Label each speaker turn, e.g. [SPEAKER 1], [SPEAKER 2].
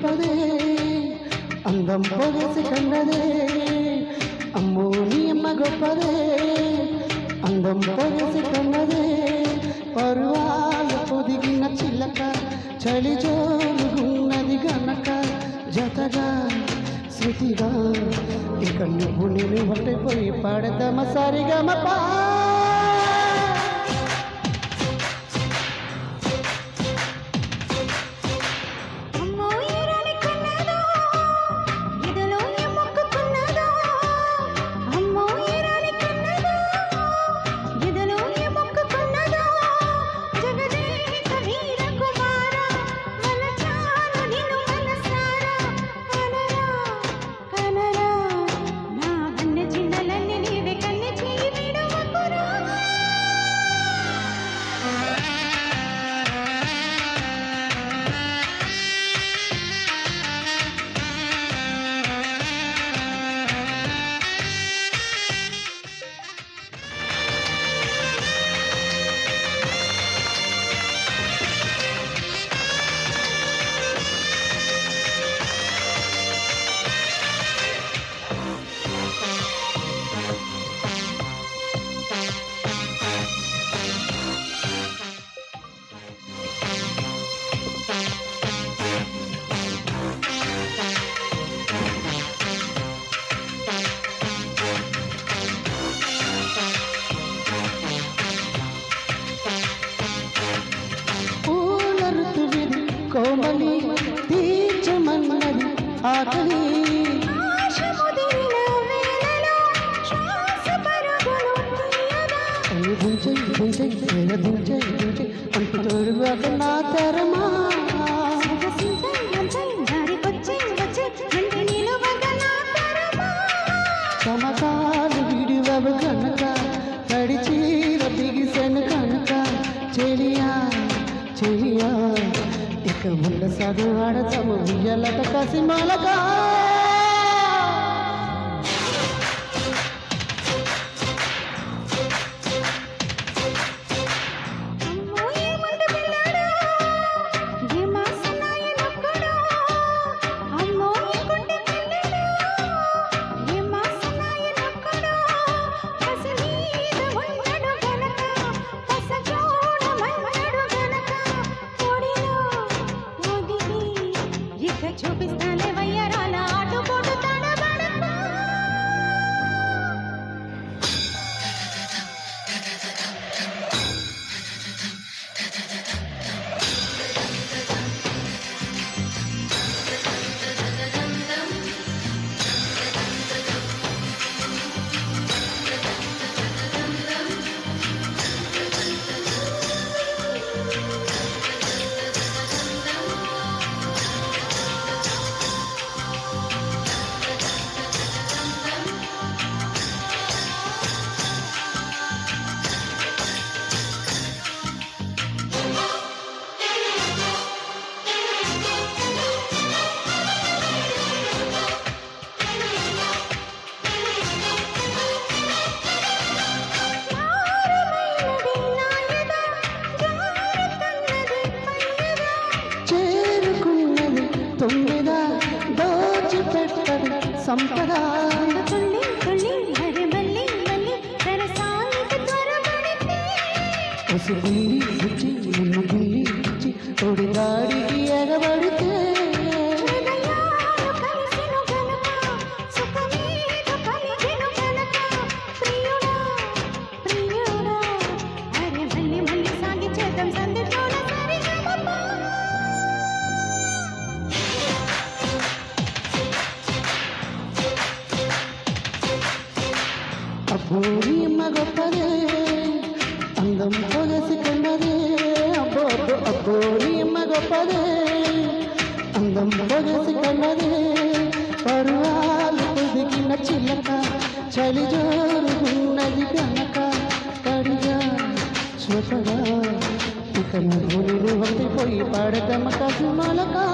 [SPEAKER 1] గొప్పదే అందం పొగసి కన్నదే అమ్మో నీ అమ్మ గొప్పదే అందం పొగసి కన్నదే పరువాలు పొదిగిన చిల్లక చలి జోలుగున్నది గనక జతగా శృతిగా ఇక నువ్వు నేను ఒకటైపోయి పాడదమ సరిగమపా కోమలి తీర్చమన్నది ఆకలి అంటు తోడుగాక నా తరమా సమకాలు విడివవు కనుక తడిచీర బిగిసెను కనుక చెలియా చెలియా ఇక ముళ్ళ సదు ఆడతాము ఉయ్యాలట కసిమాలగా
[SPEAKER 2] చూపిస్తానే వయ్యరాల ఆటుపోటు తడబడతా
[SPEAKER 1] తొమ్మిదా దోచిపెట్టడు సంపద గుల్లి గుచ్చి నిన్ను గుల్లి గుచ్చి తోడి దాడికి ఎగబడితే అబ్బోరి అమ్మ గొప్పదే అందం పొగసి కన్నదే అబ్బో అబ్బోరి అమ్మ గొప్పదే అందం పొగసి కన్నదే పరువాలు పొదిగిన చిల్లక చలి జోరుగున్నది కనుక కడిగా శ్వసగా ఇక నువ్వు ఒకటి పోయి పాడదమ్మ కసిమాలకా